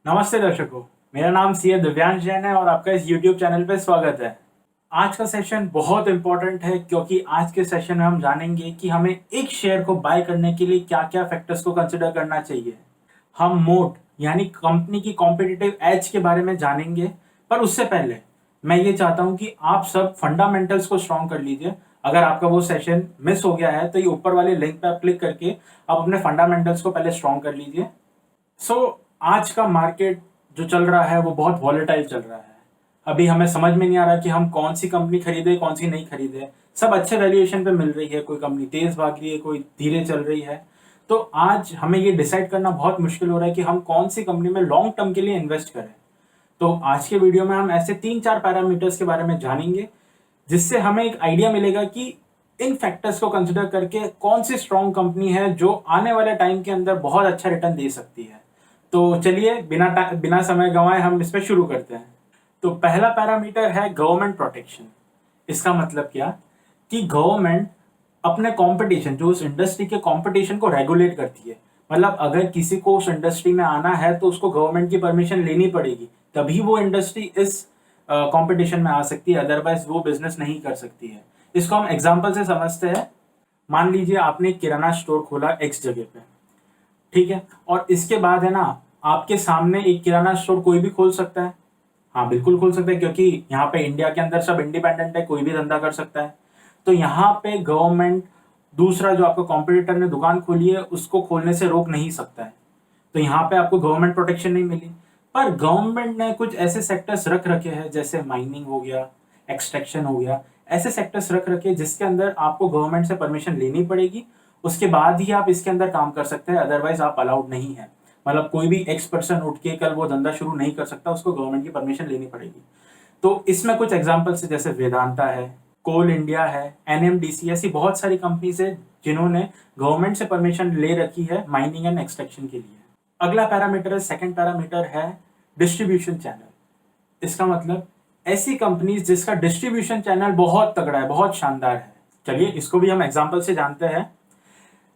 नमस्ते दर्शकों, मेरा नाम सीए दिव्यांश जैन है और आपका इस YouTube चैनल पे स्वागत है। आज का सेशन बहुत इंपॉर्टेंट है क्योंकि आज के सेशन में हम जानेंगे कि हमें एक शेयर को बाय करने के लिए क्या-क्या फैक्टर्स को कंसिडर करना चाहिए। हम मोट यानी कंपनी की कॉम्पिटिटिव एज के बारे में जानेंगे, पर उससे पहले मैं ये चाहता हूँ कि आप सब फंडामेंटल्स को स्ट्रॉन्ग कर लीजिए। अगर आपका वो सेशन मिस हो गया है तो ये ऊपर वाले लिंक पे आप क्लिक करके आप अपने फंडामेंटल्स को पहले स्ट्रॉन्ग कर लीजिए। आज का मार्केट जो चल रहा है वो बहुत वॉलेटाइल चल रहा है। अभी हमें समझ में नहीं आ रहा कि हम कौन सी कंपनी खरीदे, कौन सी नहीं खरीदे। सब अच्छे वैल्यूएशन पे मिल रही है, कोई कंपनी तेज भाग रही है, कोई धीरे चल रही है। तो आज हमें ये डिसाइड करना बहुत मुश्किल हो रहा है कि हम कौन सी कंपनी में लॉन्ग टर्म के लिए इन्वेस्ट करें। तो आज के वीडियो में हम ऐसे 3-4 पैरामीटर्स के बारे में जानेंगे, जिससे हमें एक आइडिया मिलेगा कि इन फैक्टर्स को कंसिडर करके कौन सी स्ट्रॉन्ग कंपनी है जो आने वाले टाइम के अंदर बहुत अच्छा रिटर्न दे सकती है। तो चलिए बिना समय गंवाए हम इस पे शुरू करते हैं। तो पहला पैरामीटर है गवर्नमेंट प्रोटेक्शन। इसका मतलब क्या कि गवर्नमेंट अपने कंपटीशन, जो उस इंडस्ट्री के कंपटीशन को रेगुलेट करती है। मतलब अगर किसी को उस इंडस्ट्री में आना है तो उसको गवर्नमेंट की परमिशन लेनी पड़ेगी, तभी वो इंडस्ट्री इस कंपटीशन में आ सकती है, अदरवाइज वो बिजनेस नहीं कर सकती है। इसको हम एग्जांपल से समझते हैं। मान लीजिए आपने किराना स्टोर खोला एक्स जगह पे, ठीक है, और इसके बाद है ना, आपके सामने एक किराना स्टोर कोई भी खोल सकता है। हाँ, बिल्कुल खोल सकता है, क्योंकि यहाँ पे इंडिया के अंदर सब इंडिपेंडेंट है, कोई भी धंधा कर सकता है। तो यहाँ पे गवर्नमेंट दूसरा जो आपका कॉम्पिटिटर ने दुकान खोली है उसको खोलने से रोक नहीं सकता है। तो यहाँ पे आपको गवर्नमेंट प्रोटेक्शन नहीं मिली। पर गवर्नमेंट ने कुछ ऐसे सेक्टर्स रख रखे हैं, जैसे माइनिंग हो गया, एक्सट्रैक्शन हो गया, ऐसे सेक्टर्स रख रखे हैं जिसके अंदर आपको गवर्नमेंट से परमिशन लेनी पड़ेगी। उसके बाद ही आप इसके अंदर काम कर सकते हैं, अदरवाइज आप अलाउड नहीं है। मतलब कोई भी एक्स पर्सन उठ के कल वो धंधा शुरू नहीं कर सकता, उसको गवर्नमेंट की परमिशन लेनी पड़ेगी। तो इसमें कुछ एग्जांपल्स है, जैसे वेदांता है, कोल इंडिया है, एनएमडीसी, ऐसी बहुत सारी कंपनीज है जिन्होंने गवर्नमेंट से परमिशन ले रखी है माइनिंग एंड एक्सट्रैक्शन के लिए। अगला पैरामीटर है, सेकंड पैरामीटर है डिस्ट्रीब्यूशन चैनल। इसका मतलब ऐसी कंपनीज जिसका डिस्ट्रीब्यूशन चैनल बहुत तगड़ा है, बहुत शानदार है। चलिए इसको भी हम एग्जांपल से जानते हैं।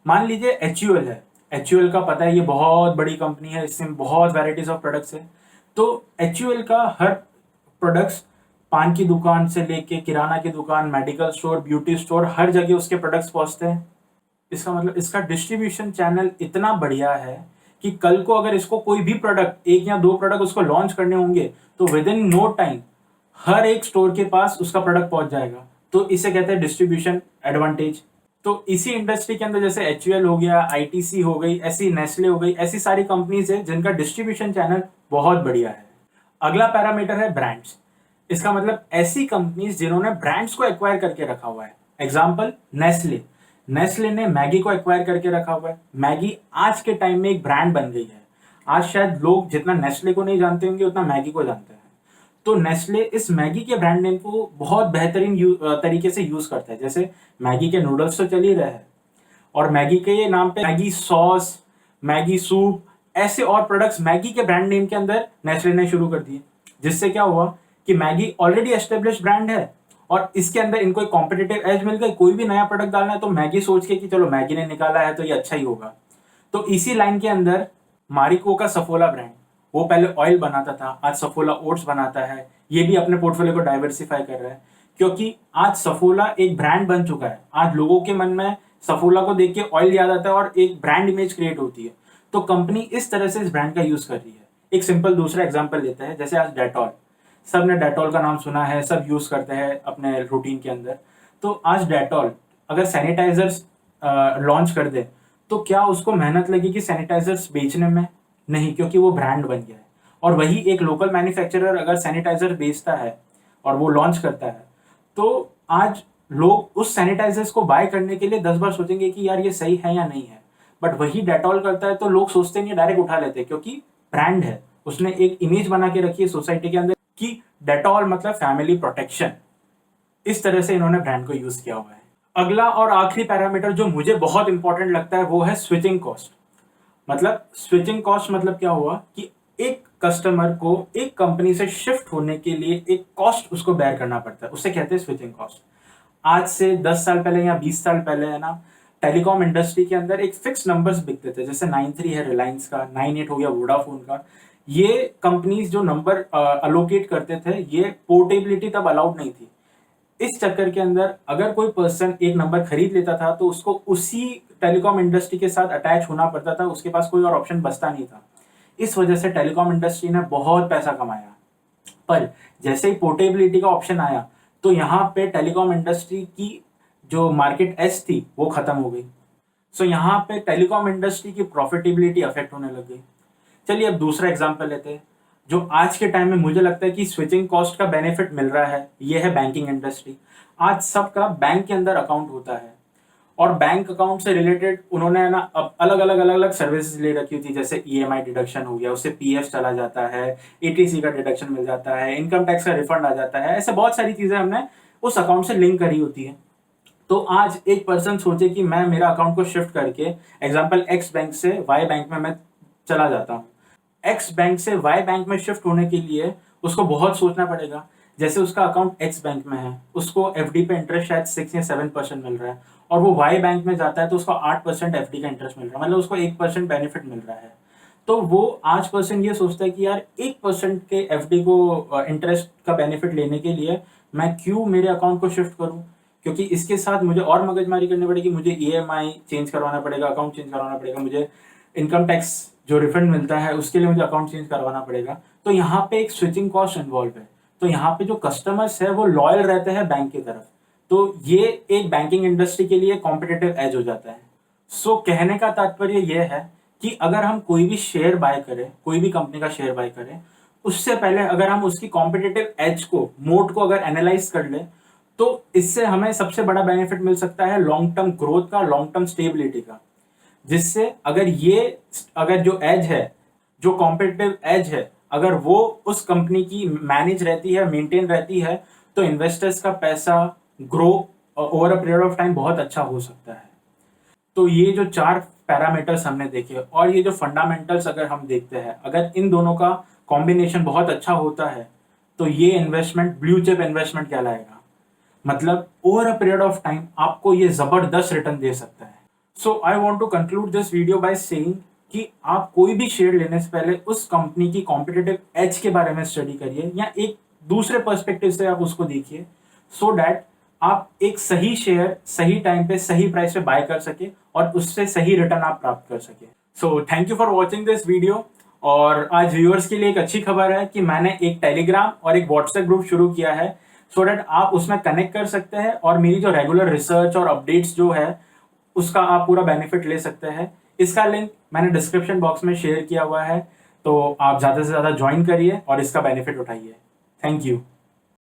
मान लीजिए एचयूएल है। एचयूएल का पता है, ये बहुत बड़ी कंपनी है, इसमें बहुत वैराइटीज ऑफ प्रोडक्ट्स है। तो एचयूएल का हर प्रोडक्ट्स, पान की दुकान से लेके किराना की दुकान, मेडिकल स्टोर, ब्यूटी स्टोर, हर जगह उसके प्रोडक्ट्स पहुंचते हैं। इसका मतलब इसका डिस्ट्रीब्यूशन चैनल इतना बढ़िया है कि कल को अगर इसको कोई भी प्रोडक्ट, एक या दो प्रोडक्ट उसको लॉन्च करने होंगे तो विद इन नो टाइम हर एक स्टोर के पास उसका प्रोडक्ट पहुंच जाएगा। तो इसे कहते हैं डिस्ट्रीब्यूशन एडवांटेज। तो इसी इंडस्ट्री के अंदर जैसे एचयूएल हो गया, आईटीसी हो गई, ऐसी नेस्ले हो गई, ऐसी सारी कंपनीज है जिनका डिस्ट्रीब्यूशन चैनल बहुत बढ़िया है। अगला पैरामीटर है ब्रांड्स। इसका मतलब ऐसी कंपनीज जिन्होंने ब्रांड्स को एक्वायर करके रखा हुआ है। Example Nestle. नेस्ले ने मैगी को एक्वायर करके रखा हुआ है। मैगी आज के टाइम में एक ब्रांड बन गई है। आज शायद लोग जितना नेस्ले को नहीं जानते होंगे उतना मैगी को जानते हैं। तो नेस्ले इस मैगी के ब्रांड नेम को बहुत बेहतरीन तरीके से यूज करता है। जैसे मैगी के नूडल्स तो चल ही रहे हैं, और मैगी के नाम पे मैगी सॉस, मैगी सूप, ऐसे और प्रोडक्ट्स मैगी के ब्रांड नेम के अंदर नेस्ले ने शुरू कर दिए। जिससे क्या हुआ कि मैगी ऑलरेडी एस्टेब्लिश ब्रांड है और इसके अंदर इनको एक कॉम्पिटिटिव एज मिल गई। कोई भी नया प्रोडक्ट डालना है तो मैगी सोच के कि चलो मैगी ने निकाला है तो ये अच्छा ही होगा। तो इसी लाइन के अंदर मारिको का सफोला ब्रांड, वो पहले ऑयल बनाता था, आज सफोला ओट्स बनाता है। ये भी अपने पोर्टफोलियो को डाइवर्सिफाई कर रहा है, क्योंकि आज सफोला एक ब्रांड बन चुका है। आज लोगों के मन में सफोला को देख के ऑयल याद आता है और एक ब्रांड इमेज क्रिएट होती है। तो कंपनी इस तरह से इस ब्रांड का यूज कर रही है। एक सिंपल दूसरा एग्जांपल लेते हैं, जैसे आज डेटॉल। सब ने डेटॉल का नाम सुना है, सब यूज करते हैं अपने रूटीन के अंदर। तो आज डेटॉल अगर सैनिटाइजर्स लॉन्च कर दे तो क्या उसको मेहनत लगेगी सैनिटाइजर्स बेचने में? नहीं, क्योंकि वो ब्रांड बन गया है। और वही एक लोकल मैन्युफैक्चरर अगर सैनिटाइजर बेचता है और वो लॉन्च करता है, तो आज लोग उस सैनिटाइजर्स को बाय करने के लिए 10 बार सोचेंगे कि यार ये सही है या नहीं है। बट वही डेटॉल करता है तो लोग सोचते नहीं, डायरेक्ट उठा लेते हैं, क्योंकि ब्रांड है। उसने एक इमेज बना के रखी है सोसाइटी के अंदर कि डेटॉल मतलब फैमिली प्रोटेक्शन। इस तरह से इन्होंने ब्रांड को यूज किया हुआ है। अगला और आखिरी पैरामीटर जो मुझे बहुत इंपॉर्टेंट लगता है वो है स्विचिंग कॉस्ट। मतलब स्विचिंग कॉस्ट मतलब क्या हुआ कि एक कस्टमर को एक कंपनी से शिफ्ट होने के लिए एक कॉस्ट उसको बेयर करना पड़ता है, उसे कहते हैं स्विचिंग कॉस्ट। आज से 10 साल पहले या 20 साल पहले है ना, टेलीकॉम इंडस्ट्री के अंदर एक फिक्स नंबर्स बिकते थे। जैसे 93 है रिलायंस का, 98 हो गया वोडाफोन का। ये कंपनीज जो नंबर अलोकेट करते थे, ये पोर्टेबिलिटी तब अलाउड नहीं थी। इस चक्कर के अंदर अगर कोई पर्सन एक नंबर खरीद लेता था तो उसको उसी टेलीकॉम इंडस्ट्री के साथ अटैच होना पड़ता था, उसके पास कोई और ऑप्शन बचता नहीं था। इस वजह से टेलीकॉम इंडस्ट्री ने बहुत पैसा कमाया। पर जैसे ही पोर्टेबिलिटी का ऑप्शन आया तो यहाँ पे टेलीकॉम इंडस्ट्री की जो मार्केट एज थी वो खत्म हो गई। सो यहाँ पे टेलीकॉम इंडस्ट्री की प्रॉफिटेबिलिटी अफेक्ट होने लग गई। चलिए अब दूसरा एग्जांपल लेते हैं जो आज के टाइम में मुझे लगता है कि स्विचिंग कॉस्ट का बेनिफिट मिल रहा है, ये है बैंकिंग इंडस्ट्री। आज सबका बैंक के अंदर अकाउंट होता है और बैंक अकाउंट से रिलेटेड उन्होंने ना अब अलग अलग सर्विसेज ले रखी होती, जैसे ईएमआई डिडक्शन हो गया, उससे पीएफ चला जाता है, एटीसी का डिडक्शन मिल जाता है, इनकम टैक्स का रिफंड आ जाता है। ऐसे बहुत सारी चीजें हमने उस अकाउंट से लिंक करी होती है। तो आज एक पर्सन सोचे कि मैं मेरा अकाउंट को शिफ्ट करके एग्जाम्पल एक्स बैंक से वाई बैंक में मैं चला जाता हूँ। एक्स बैंक से वाई बैंक में शिफ्ट होने के लिए उसको बहुत सोचना पड़ेगा। जैसे उसका अकाउंट एक्स बैंक में है, उसको एफडी पे इंटरेस्ट शायद 6 या 7% मिल रहा है, और वो वाई बैंक में जाता है तो उसको 8% एफडी का इंटरेस्ट मिल रहा है, मतलब उसको 1% बेनिफिट मिल रहा है। तो वो आज पर्सन ये सोचता है कि यार 1% के एफडी को इंटरेस्ट का बेनिफिट लेने के लिए मैं क्यों मेरे अकाउंट को शिफ्ट करूं, क्योंकि इसके साथ मुझे और मगजमारी करनी पड़ेगी, मुझे ईएमआई चेंज करवाना पड़ेगा, अकाउंट चेंज करवाना पड़ेगा, मुझे इनकम टैक्स जो रिफंड मिलता है उसके लिए मुझे अकाउंट चेंज करवाना पड़ेगा। तो यहाँ पे एक स्विचिंग कॉस्ट इन्वॉल्व है। तो यहाँ पे जो कस्टमर्स है वो लॉयल रहते हैं बैंक की तरफ। तो ये एक बैंकिंग इंडस्ट्री के लिए कॉम्पिटिटिव एज हो जाता है। सो कहने का तात्पर्य यह है कि अगर हम कोई भी शेयर बाय करें, कोई भी कंपनी का शेयर बाय करें, उससे पहले अगर हम उसकी कॉम्पिटिटिव एज को, मोड को अगर एनालाइज कर ले तो इससे हमें सबसे बड़ा बेनिफिट मिल सकता है लॉन्ग टर्म ग्रोथ का, लॉन्ग टर्म स्टेबिलिटी का। जिससे अगर जो एज है, जो कॉम्पिटिटिव एज है, अगर वो उस कंपनी की मैनेज रहती है, मेंटेन रहती है, तो इन्वेस्टर्स का पैसा grow over a period of time बहुत अच्छा हो सकता है। तो ये जो 4 पैरामीटर्स हमने देखे और ये जो फंडामेंटल्स अगर हम देखते हैं, अगर इन दोनों का कॉम्बिनेशन बहुत अच्छा होता है तो ये इन्वेस्टमेंट ब्लू चिप इन्वेस्टमेंट कहलाएगा। मतलब over a period of time आपको ये जबरदस्त रिटर्न दे सकता है। So I want to conclude this video by saying कि आप कोई भी शेयर लेने से पहले उस कंपनी की कॉम्पिटिटिव एज के बारे में स्टडी करिए, या एक दूसरे पर्सपेक्टिव से आप उसको देखिए, सो दैट आप एक सही शेयर सही टाइम पे सही प्राइस पे बाय कर सके और उससे सही रिटर्न आप प्राप्त कर सके। So thank you for watching this video. और आज व्यूअर्स के लिए एक अच्छी खबर है कि मैंने एक टेलीग्राम और एक व्हाट्सएप ग्रुप शुरू किया है, सो दैट आप उसमें कनेक्ट कर सकते हैं और मेरी जो रेगुलर रिसर्च और अपडेट्स जो है उसका आप पूरा बेनिफिट ले सकते हैं। इसका लिंक मैंने डिस्क्रिप्शन बॉक्स में शेयर किया हुआ है, तो आप ज़्यादा से ज़्यादा ज्वाइन करिए और इसका बेनिफिट उठाइए। Thank you.